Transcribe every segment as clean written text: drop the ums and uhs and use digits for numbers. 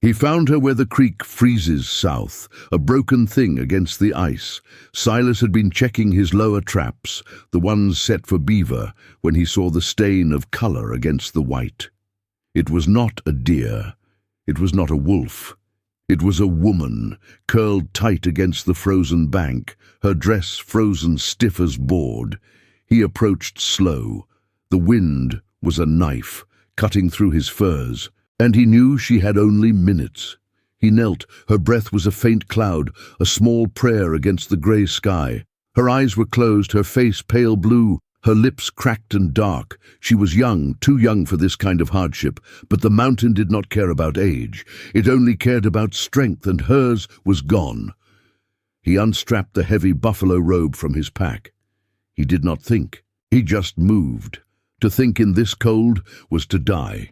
He found her where the creek freezes south, a broken thing against the ice. Silas had been checking his lower traps, the ones set for beaver, when he saw the stain of color against the white. It was not a deer. It was not a wolf. It was a woman, curled tight against the frozen bank, her dress frozen stiff as board. He approached slow. The wind was a knife, cutting through his furs, and he knew she had only minutes. He knelt. Her breath was a faint cloud, a small prayer against the grey sky. Her eyes were closed, her face pale blue, her lips cracked and dark. She was young, too young for this kind of hardship, but the mountain did not care about age. It only cared about strength, and hers was gone. He unstrapped the heavy buffalo robe from his pack. He did not think. He just moved. To think in this cold was to die.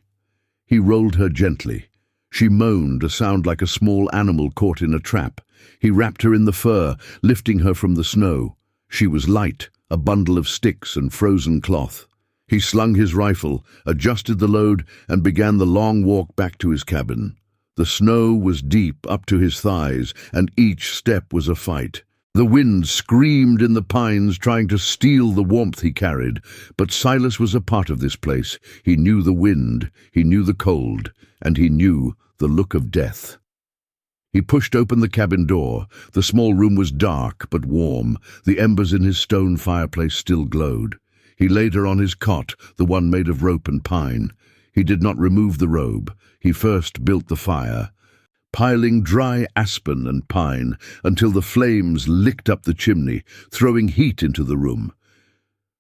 He rolled her gently. She moaned, a sound like a small animal caught in a trap. He wrapped her in the fur, lifting her from the snow. She was light, a bundle of sticks and frozen cloth. He slung his rifle, adjusted the load, and began the long walk back to his cabin. The snow was deep up to his thighs, and each step was a fight. The wind screamed in the pines, trying to steal the warmth he carried. But Silas was a part of this place. He knew the wind, he knew the cold, and he knew the look of death. He pushed open the cabin door. The small room was dark but warm. The embers in his stone fireplace still glowed. He laid her on his cot, the one made of rope and pine. He did not remove the robe. He first built the fire, piling dry aspen and pine until the flames licked up the chimney, throwing heat into the room.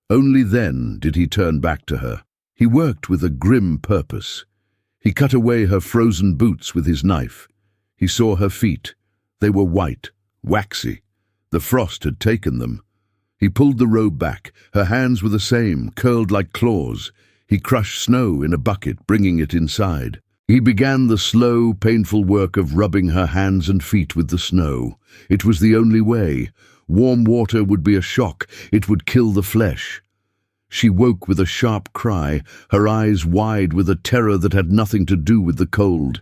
Only then did he turn back to her. He worked with a grim purpose. He cut away her frozen boots with his knife. He saw her feet. They were white, waxy. The frost had taken them. He pulled the robe back. Her hands were the same, curled like claws. He crushed snow in a bucket, bringing it inside. He began the slow, painful work of rubbing her hands and feet with the snow. It was the only way. Warm water would be a shock. It would kill the flesh. She woke with a sharp cry, her eyes wide with a terror that had nothing to do with the cold.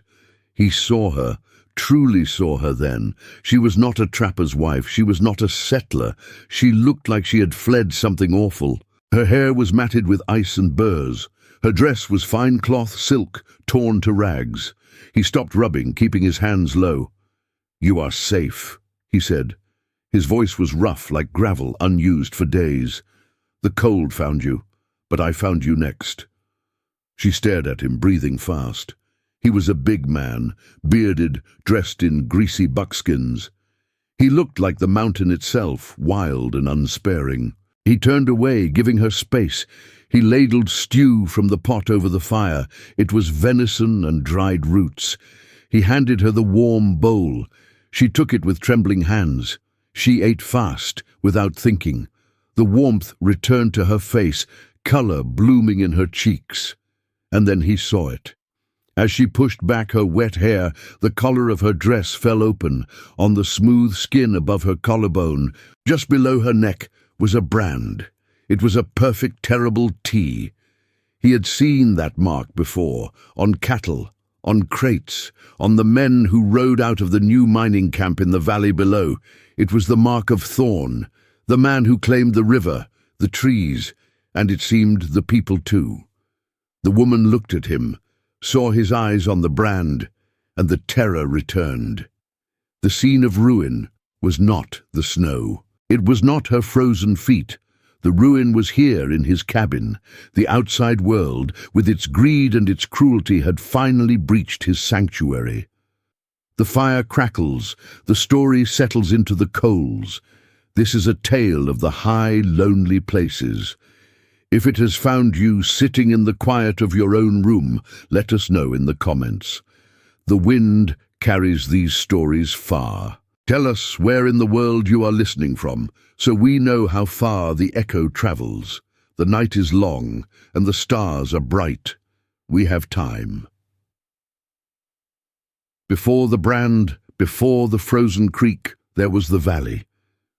He saw her, truly saw her then. She was not a trapper's wife. She was not a settler. She looked like she had fled something awful. Her hair was matted with ice and burrs. Her dress was fine cloth silk, torn to rags. He stopped rubbing, keeping his hands low. "You are safe," he said. His voice was rough, like gravel, unused for days. "The cold found you, but I found you next." She stared at him, breathing fast. He was a big man, bearded, dressed in greasy buckskins. He looked like the mountain itself, wild and unsparing. He turned away, giving her space. He ladled stew from the pot over the fire. It was venison and dried roots. He handed her the warm bowl. She took it with trembling hands. She ate fast, without thinking. The warmth returned to her face, color blooming in her cheeks. And then he saw it. As she pushed back her wet hair, the collar of her dress fell open. On the smooth skin above her collarbone, just below her neck, was a brand. It was a perfect, terrible T. He had seen that mark before, on cattle, on crates, on the men who rode out of the new mining camp in the valley below. It was the mark of Thorn, the man who claimed the river, the trees, and it seemed the people too. The woman looked at him, saw his eyes on the brand, and the terror returned. The scene of ruin was not the snow. It was not her frozen feet. The ruin was here in his cabin. The outside world, with its greed and its cruelty, had finally breached his sanctuary. The fire crackles. The story settles into the coals. This is a tale of the high, lonely places. If it has found you sitting in the quiet of your own room, let us know in the comments. The wind carries these stories far. Tell us where in the world you are listening from, so we know how far the echo travels. The night is long, and the stars are bright. We have time. Before the brand, before the frozen creek, there was the valley.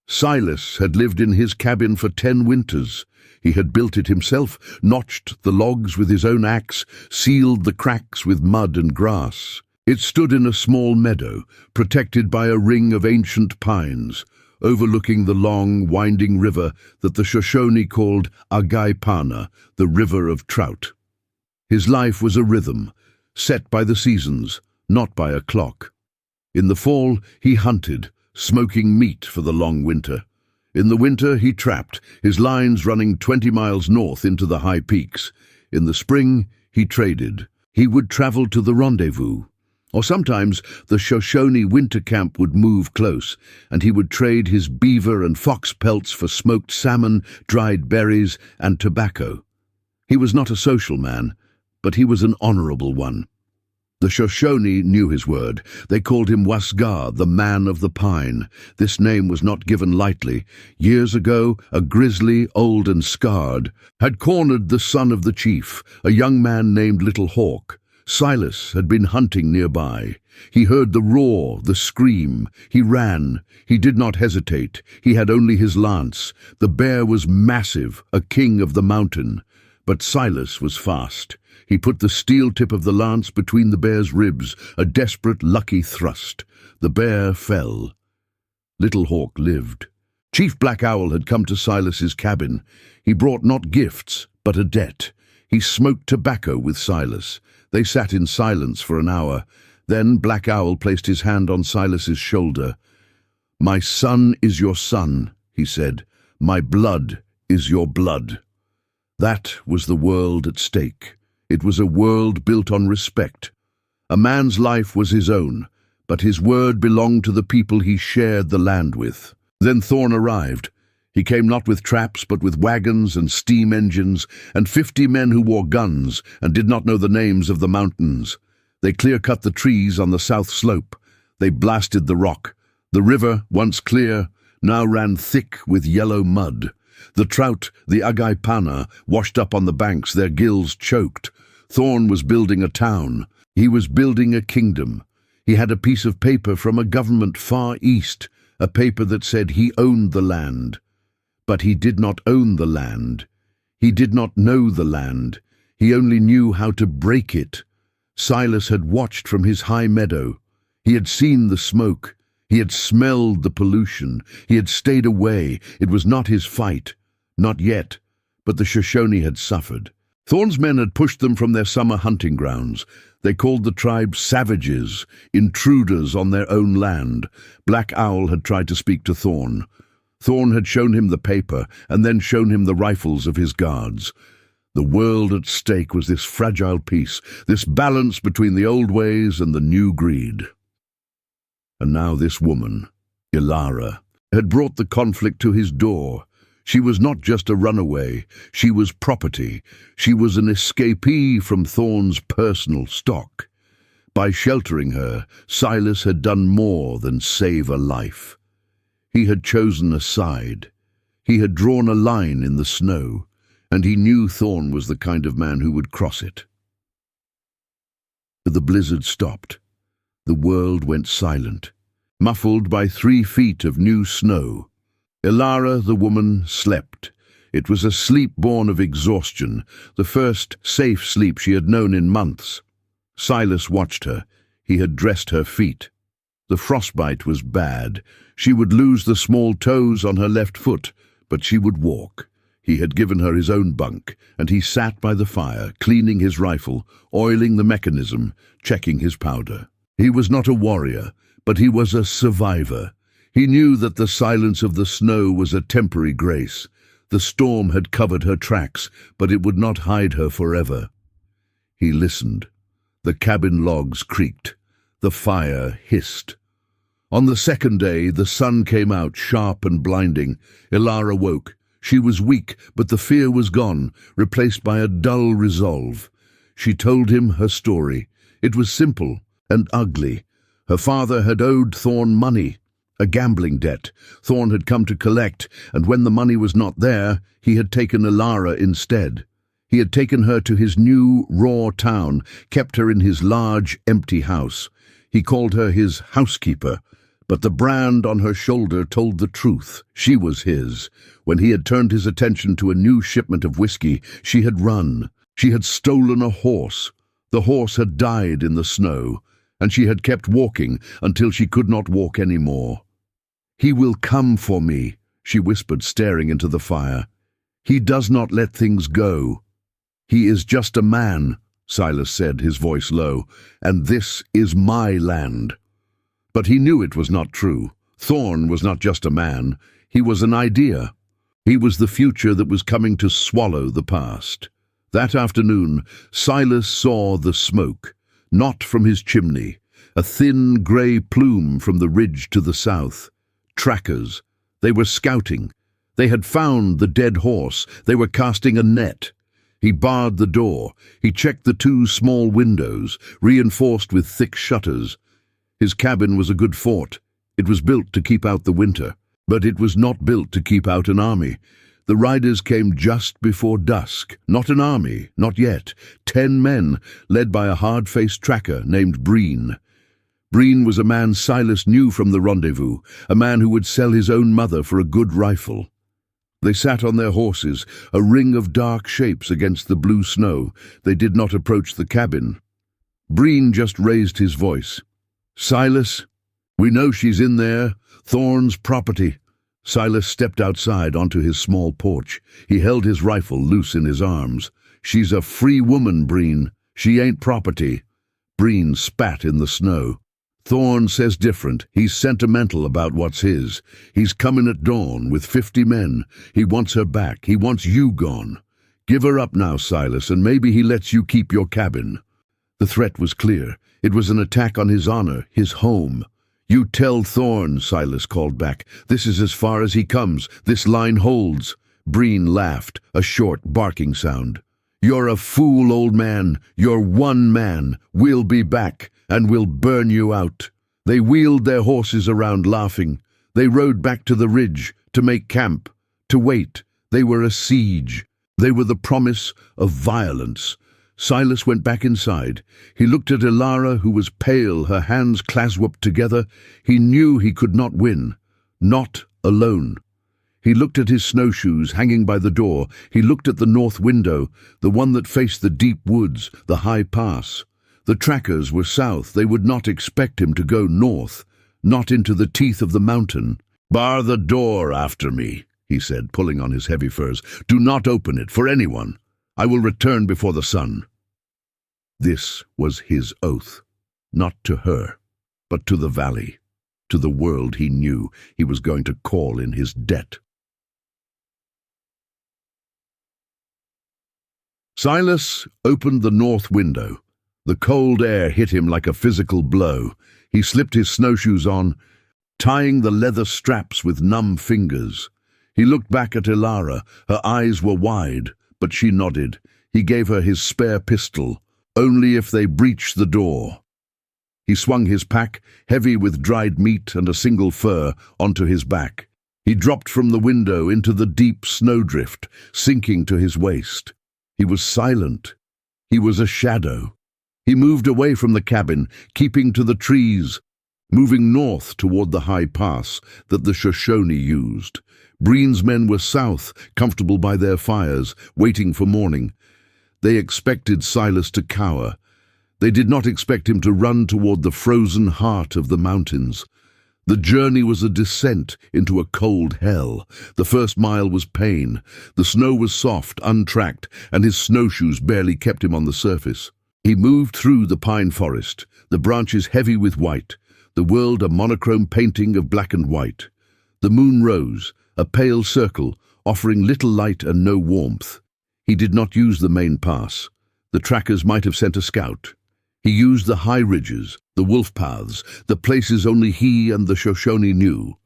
Silas had lived in his cabin for 10 winters. He had built it himself, notched the logs with his own axe, sealed the cracks with mud and grass. It stood in a small meadow, protected by a ring of ancient pines, overlooking the long, winding river that the Shoshone called Agaipana, the river of trout. His life was a rhythm, set by the seasons, not by a clock. In the fall, he hunted, smoking meat for the long winter. In the winter, he trapped, his lines running 20 miles north into the high peaks. In the spring, he traded. He would travel to the rendezvous. Or sometimes the Shoshone winter camp would move close, and he would trade his beaver and fox pelts for smoked salmon, dried berries, and tobacco. He was not a social man, but he was an honorable one. The Shoshone knew his word. They called him Wasgar, the man of the pine. This name was not given lightly. Years ago, a grizzly, old and scarred, had cornered the son of the chief, a young man named Little Hawk. Silas had been hunting nearby. He heard the roar, the scream. He ran. He did not hesitate. He had only his lance. The bear was massive, a king of the mountain. But Silas was fast. He put the steel tip of the lance between the bear's ribs, a desperate, lucky thrust. The bear fell. Little Hawk lived. Chief Black Owl had come to Silas's cabin. He brought not gifts, but a debt. He smoked tobacco with Silas. They sat in silence for an hour. Then Black Owl placed his hand on Silas's shoulder. "My son is your son," he said. "My blood is your blood." That was the world at stake. It was a world built on respect. A man's life was his own, but his word belonged to the people he shared the land with. Then Thorn arrived. He came not with traps, but with wagons and steam engines, and 50 men who wore guns and did not know the names of the mountains. They clear-cut the trees on the south slope. They blasted the rock. The river, once clear, now ran thick with yellow mud. The trout, the Agaipana, washed up on the banks, their gills choked. Thorn was building a town. He was building a kingdom. He had a piece of paper from a government far east, a paper that said he owned the land. But he did not own the land. He did not know the land. He only knew how to break it. Silas had watched from his high meadow. He had seen the smoke. He had smelled the pollution. He had stayed away. It was not his fight. Not yet. But the Shoshone had suffered. Thorn's men had pushed them from their summer hunting grounds. They called the tribe savages, intruders on their own land. Black Owl had tried to speak to Thorn. Thorn had shown him the paper, and then shown him the rifles of his guards. The world at stake was this fragile peace, this balance between the old ways and the new greed. And now this woman, Ilara, had brought the conflict to his door. She was not just a runaway, she was property. She was an escapee from Thorn's personal stock. By sheltering her, Silas had done more than save a life. He had chosen a side. He had drawn a line in the snow, and he knew Thorn was the kind of man who would cross it. The blizzard stopped. The world went silent, muffled by 3 feet of new snow. Ilara, the woman, slept. It was a sleep born of exhaustion, the first safe sleep she had known in months. Silas watched her. He had dressed her feet. The frostbite was bad. She would lose the small toes on her left foot, but she would walk. He had given her his own bunk, and he sat by the fire, cleaning his rifle, oiling the mechanism, checking his powder. He was not a warrior, but he was a survivor. He knew that the silence of the snow was a temporary grace. The storm had covered her tracks, but it would not hide her forever. He listened. The cabin logs creaked. The fire hissed. On the second day, the sun came out, sharp and blinding. Ilara woke. She was weak, but the fear was gone, replaced by a dull resolve. She told him her story. It was simple and ugly. Her father had owed Thorn money, a gambling debt. Thorn had come to collect, and when the money was not there, he had taken Ilara instead. He had taken her to his new, raw town, kept her in his large, empty house. He called her his housekeeper, but the brand on her shoulder told the truth. She was his. When he had turned his attention to a new shipment of whiskey, she had run. She had stolen a horse. The horse had died in the snow, and she had kept walking until she could not walk any more. "He will come for me," she whispered, staring into the fire. "He does not let things go. He is just a man," Silas said, his voice low, "and this is my land." But he knew it was not true. Thorn was not just a man. He was an idea. He was the future that was coming to swallow the past. That afternoon, Silas saw the smoke, not from his chimney, a thin grey plume from the ridge to the south. Trackers. They were scouting. They had found the dead horse. They were casting a net. He barred the door. He checked the two small windows, reinforced with thick shutters. His cabin was a good fort. It was built to keep out the winter, but it was not built to keep out an army. The riders came just before dusk. Not an army, not yet. 10 men, led by a hard-faced tracker named Breen. Breen was a man Silas knew from the rendezvous, a man who would sell his own mother for a good rifle. They sat on their horses, a ring of dark shapes against the blue snow. They did not approach the cabin. Breen just raised his voice. "Silas, we know she's in there. Thorn's property." Silas stepped outside onto his small porch. He held his rifle loose in his arms. "She's a free woman, Breen. She ain't property." Breen spat in the snow. "Thorn says different. He's sentimental about what's his. He's coming at dawn with 50 men. He wants her back. He wants you gone. Give her up now, Silas, and maybe he lets you keep your cabin." The threat was clear. It was an attack on his honor, his home. "You tell Thorn," Silas called back. "This is as far as he comes. This line holds." Breen laughed, a short, barking sound. "You're a fool, old man. You're one man. We'll be back, and we'll burn you out." They wheeled their horses around, laughing. They rode back to the ridge, to make camp, to wait. They were a siege. They were the promise of violence. Silas went back inside. He looked at Ilara, who was pale, her hands clasped together. He knew he could not win. Not alone. He looked at his snowshoes hanging by the door. He looked at the north window, the one that faced the deep woods, the high pass. The trackers were south. They would not expect him to go north, not into the teeth of the mountain. "Bar the door after me," he said, pulling on his heavy furs. "Do not open it for anyone. I will return before the sun." This was his oath, not to her, but to the valley, to the world he knew he was going to call in his debt. Silas opened the north window. The cold air hit him like a physical blow. He slipped his snowshoes on, tying the leather straps with numb fingers. He looked back at Ilara. Her eyes were wide, but she nodded. He gave her his spare pistol, only if they breached the door. He swung his pack, heavy with dried meat and a single fur, onto his back. He dropped from the window into the deep snowdrift, sinking to his waist. He was silent. He was a shadow. He moved away from the cabin, keeping to the trees, moving north toward the high pass that the Shoshone used. Breen's men were south, comfortable by their fires, waiting for morning. They expected Silas to cower. They did not expect him to run toward the frozen heart of the mountains. The journey was a descent into a cold hell. The first mile was pain. The snow was soft, untracked, and his snowshoes barely kept him on the surface. He moved through the pine forest, the branches heavy with white, the world a monochrome painting of black and white. The moon rose, a pale circle, offering little light and no warmth. He did not use the main pass. The trackers might have sent a scout. He used the high ridges, the wolf paths, the places only he and the Shoshone knew.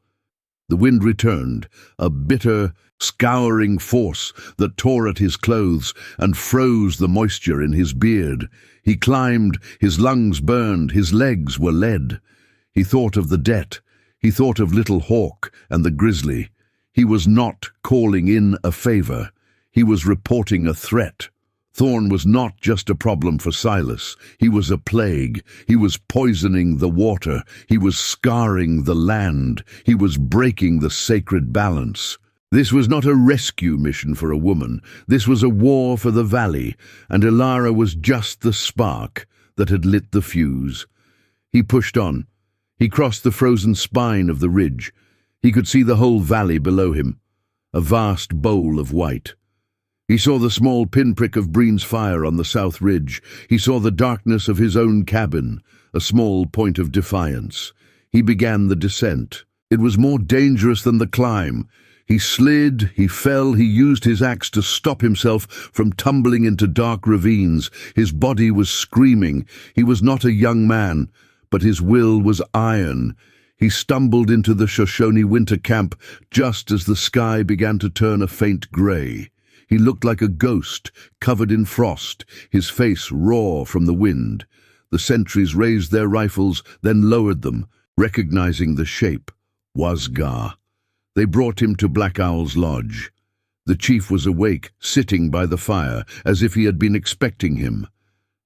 The wind returned, a bitter, scouring force that tore at his clothes and froze the moisture in his beard. He climbed, his lungs burned, his legs were lead. He thought of the debt. He thought of Little Hawk and the grizzly. He was not calling in a favor. He was reporting a threat. Thorn was not just a problem for Silas. He was a plague. He was poisoning the water. He was scarring the land. He was breaking the sacred balance. This was not a rescue mission for a woman. This was a war for the valley, and Ilara was just the spark that had lit the fuse. He pushed on. He crossed the frozen spine of the ridge. He could see the whole valley below him, a vast bowl of white. He saw the small pinprick of Breen's fire on the south ridge. He saw the darkness of his own cabin, a small point of defiance. He began the descent. It was more dangerous than the climb. He slid, he fell, he used his axe to stop himself from tumbling into dark ravines. His body was screaming. He was not a young man, but his will was iron. He stumbled into the Shoshone winter camp just as the sky began to turn a faint grey. He looked like a ghost, covered in frost, his face raw from the wind. The sentries raised their rifles, then lowered them, recognizing the shape. Wasgar. They brought him to Black Owl's lodge. The chief was awake, sitting by the fire, as if he had been expecting him.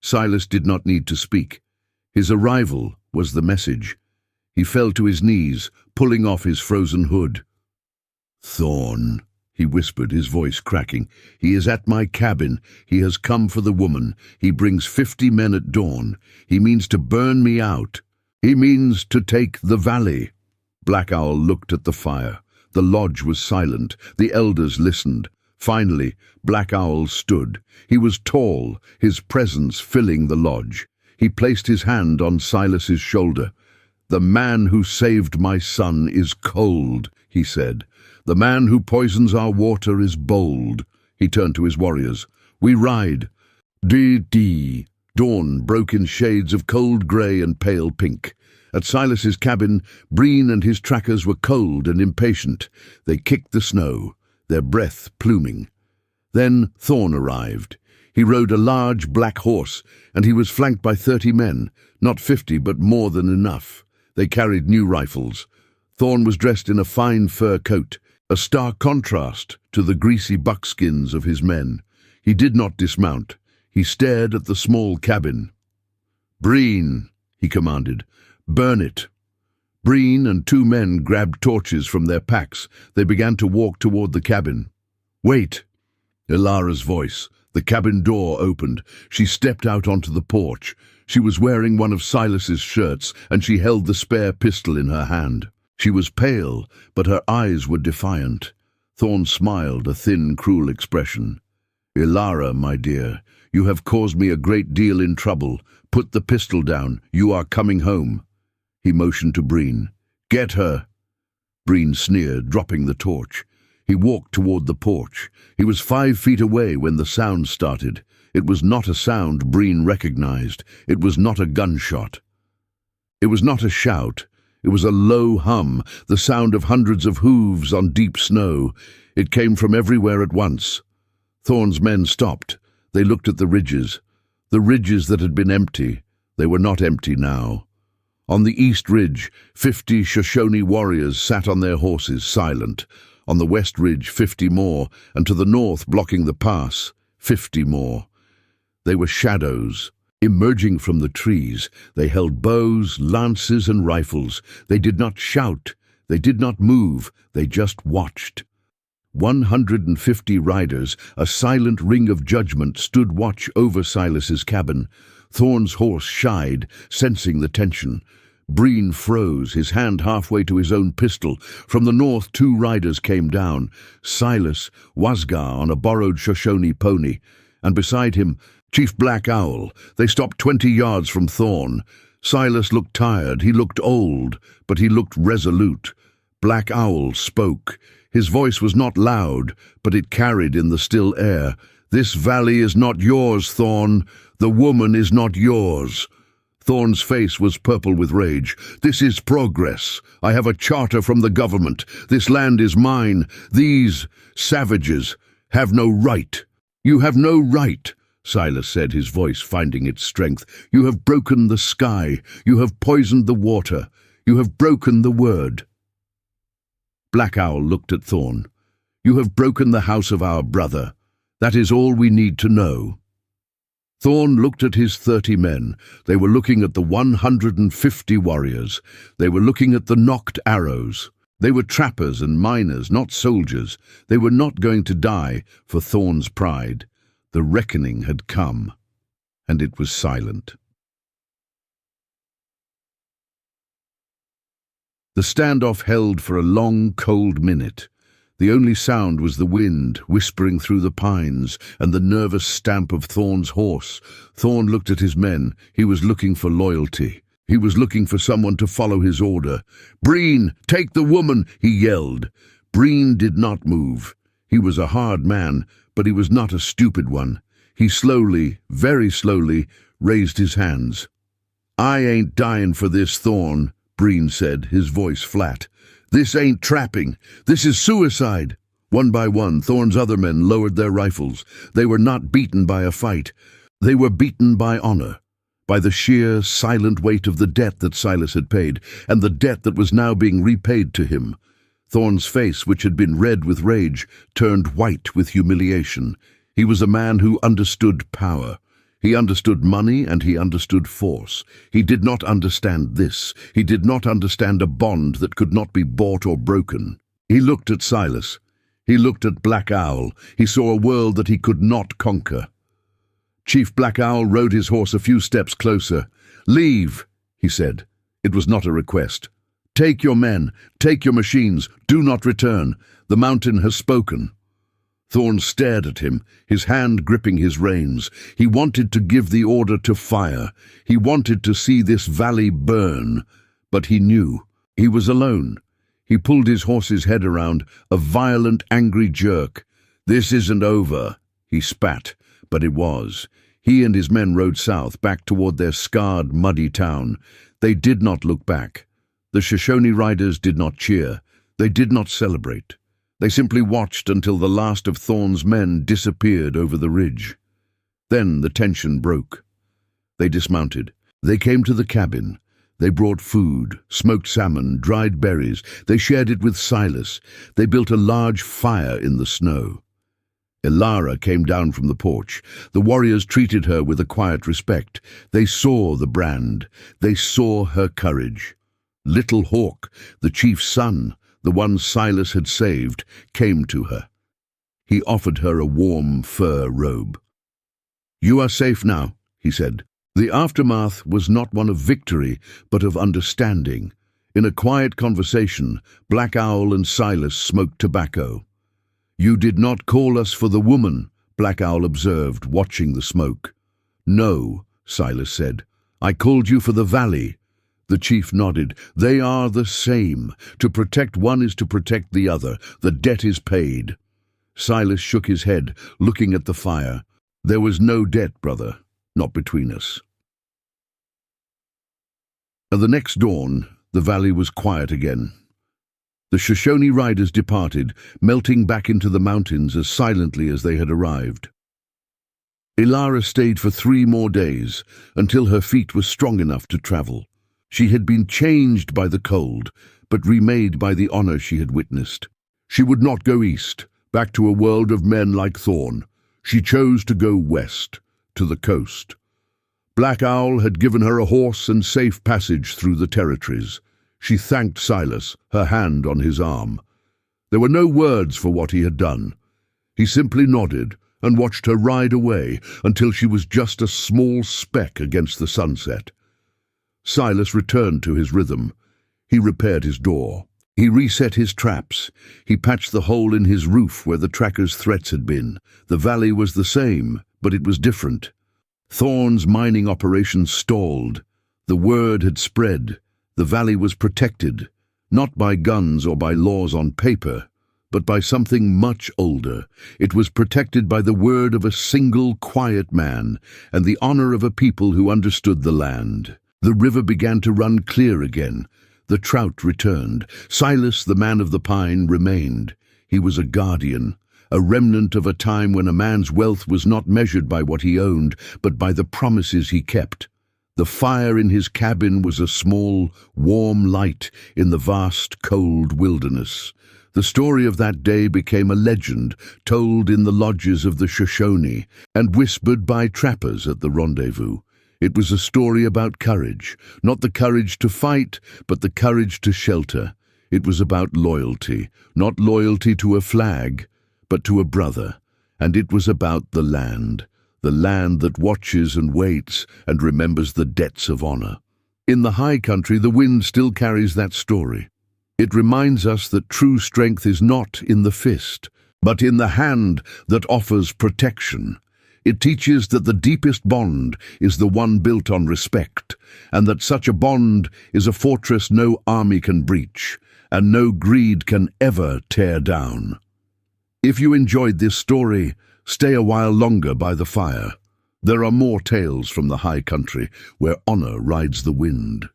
Silas did not need to speak. His arrival was the message. He fell to his knees, pulling off his frozen hood. "Thorn," he whispered, his voice cracking. "He is at my cabin. He has come for the woman. He brings 50 men at dawn. He means to burn me out. He means to take the valley." Black Owl looked at the fire. The lodge was silent. The elders listened. Finally, Black Owl stood. He was tall, his presence filling the lodge. He placed his hand on Silas's shoulder. "The man who saved my son is cold," he said. "The man who poisons our water is bold." He turned to his warriors. "We ride." Dee. Dawn broke in shades of cold grey and pale pink. At Silas's cabin, Breen and his trackers were cold and impatient. They kicked the snow, their breath pluming. Then Thorn arrived. He rode a large black horse, and he was flanked by 30 men, not 50, but more than enough. They carried new rifles. Thorn was dressed in a fine fur coat, a stark contrast to the greasy buckskins of his men. He did not dismount. He stared at the small cabin. "Breen," he commanded, "burn it." Breen and 2 men grabbed torches from their packs. They began to walk toward the cabin. "Wait!" Ilara's voice. The cabin door opened. She stepped out onto the porch. She was wearing one of Silas's shirts, and she held the spare pistol in her hand. She was pale, but her eyes were defiant. Thorn smiled, a thin, cruel expression. "Ilara, my dear, you have caused me a great deal in trouble. Put the pistol down. You are coming home." He motioned to Breen. "Get her." Breen sneered, dropping the torch. He walked toward the porch. He was 5 feet away when the sound started. It was not a sound Breen recognized. It was not a gunshot. It was not a shout. It was a low hum, the sound of hundreds of hooves on deep snow. It came from everywhere at once. Thorn's men stopped. They looked at the ridges that had been empty. They were not empty now. On the east ridge, 50 Shoshone warriors sat on their horses, silent. On the west ridge, 50 more, and to the north, blocking the pass, 50 more. They were shadows. Emerging from the trees, they held bows, lances, and rifles. They did not shout. They did not move. They just watched. 150 riders, a silent ring of judgment, stood watch over Silas's cabin. Thorn's horse shied, sensing the tension. Breen froze, his hand halfway to his own pistol. From the north, 2 riders came down. Silas, Wasgar on a borrowed Shoshone pony, and beside him, Chief Black Owl. They stopped 20 yards from Thorn. Silas looked tired, he looked old, but he looked resolute. Black Owl spoke. His voice was not loud, but it carried in the still air. "This valley is not yours, Thorn. The woman is not yours." Thorn's face was purple with rage. "This is progress. I have a charter from the government. This land is mine. These savages have no right." "You have no right," Silas said, his voice finding its strength. "You have broken the sky. You have poisoned the water. You have broken the word." Black Owl looked at Thorn. "You have broken the house of our brother. That is all we need to know." Thorn looked at his 30 men. They were looking at the 150 warriors. They were looking at the nocked arrows. They were trappers and miners, not soldiers. They were not going to die for Thorn's pride. The reckoning had come, and it was silent. The standoff held for a long, cold minute. The only sound was the wind whispering through the pines and the nervous stamp of Thorn's horse. Thorn looked at his men. He was looking for loyalty. He was looking for someone to follow his order. "Breen, take the woman!" he yelled. Breen did not move. He was a hard man, but he was not a stupid one. He slowly, very slowly, raised his hands. "I ain't dying for this, Thorn," Breen said, his voice flat. "This ain't trapping. This is suicide." One by one, Thorn's other men lowered their rifles. They were not beaten by a fight. They were beaten by honor, by the sheer, silent weight of the debt that Silas had paid, and the debt that was now being repaid to him. Thorn's face, which had been red with rage, turned white with humiliation. He was a man who understood power. He understood money and he understood force. He did not understand this. He did not understand a bond that could not be bought or broken. He looked at Silas. He looked at Black Owl. He saw a world that he could not conquer. Chief Black Owl rode his horse a few steps closer. "Leave," he said. It was not a request. "Take your men. Take your machines. Do not return. The mountain has spoken." Thorn stared at him, his hand gripping his reins. He wanted to give the order to fire. He wanted to see this valley burn. But he knew. He was alone. He pulled his horse's head around, a violent, angry jerk. "This isn't over," he spat, but it was. He and his men rode south, back toward their scarred, muddy town. They did not look back. The Shoshone riders did not cheer. They did not celebrate. They simply watched until the last of Thorn's men disappeared over the ridge. Then the tension broke. They dismounted. They came to the cabin. They brought food, smoked salmon, dried berries. They shared it with Silas. They built a large fire in the snow. Ilara came down from the porch. The warriors treated her with a quiet respect. They saw the brand. They saw her courage. Little Hawk, the chief's son, the one Silas had saved, came to her. He offered her a warm fur robe. "You are safe now," he said. The aftermath was not one of victory, but of understanding. In a quiet conversation, Black Owl and Silas smoked tobacco. "You did not call us for the woman," Black Owl observed, watching the smoke. "No," Silas said. "I called you for the valley." The chief nodded. "They are the same. To protect one is to protect the other. The debt is paid." Silas shook his head, looking at the fire. "There was no debt, brother, not between us." At the next dawn, the valley was quiet again. The Shoshone riders departed, melting back into the mountains as silently as they had arrived. Ilara stayed for 3 more days, until her feet were strong enough to travel. She had been changed by the cold, but remade by the honor she had witnessed. She would not go east, back to a world of men like Thorn. She chose to go west, to the coast. Black Owl had given her a horse and safe passage through the territories. She thanked Silas, her hand on his arm. There were no words for what he had done. He simply nodded and watched her ride away until she was just a small speck against the sunset. Silas returned to his rhythm. He repaired his door. He reset his traps. He patched the hole in his roof where the trackers' threats had been. The valley was the same, but it was different. Thorn's mining operation stalled. The word had spread. The valley was protected, not by guns or by laws on paper, but by something much older. It was protected by the word of a single quiet man and the honor of a people who understood the land. The river began to run clear again. The trout returned. Silas, the man of the pine, remained. He was a guardian, a remnant of a time when a man's wealth was not measured by what he owned, but by the promises he kept. The fire in his cabin was a small, warm light in the vast, cold wilderness. The story of that day became a legend, told in the lodges of the Shoshone, and whispered by trappers at the rendezvous. It was a story about courage, not the courage to fight, but the courage to shelter. It was about loyalty, not loyalty to a flag, but to a brother. And it was about the land that watches and waits and remembers the debts of honor. In the high country, the wind still carries that story. It reminds us that true strength is not in the fist, but in the hand that offers protection. It teaches that the deepest bond is the one built on respect, and that such a bond is a fortress no army can breach, and no greed can ever tear down. If you enjoyed this story, stay a while longer by the fire. There are more tales from the high country where honor rides the wind.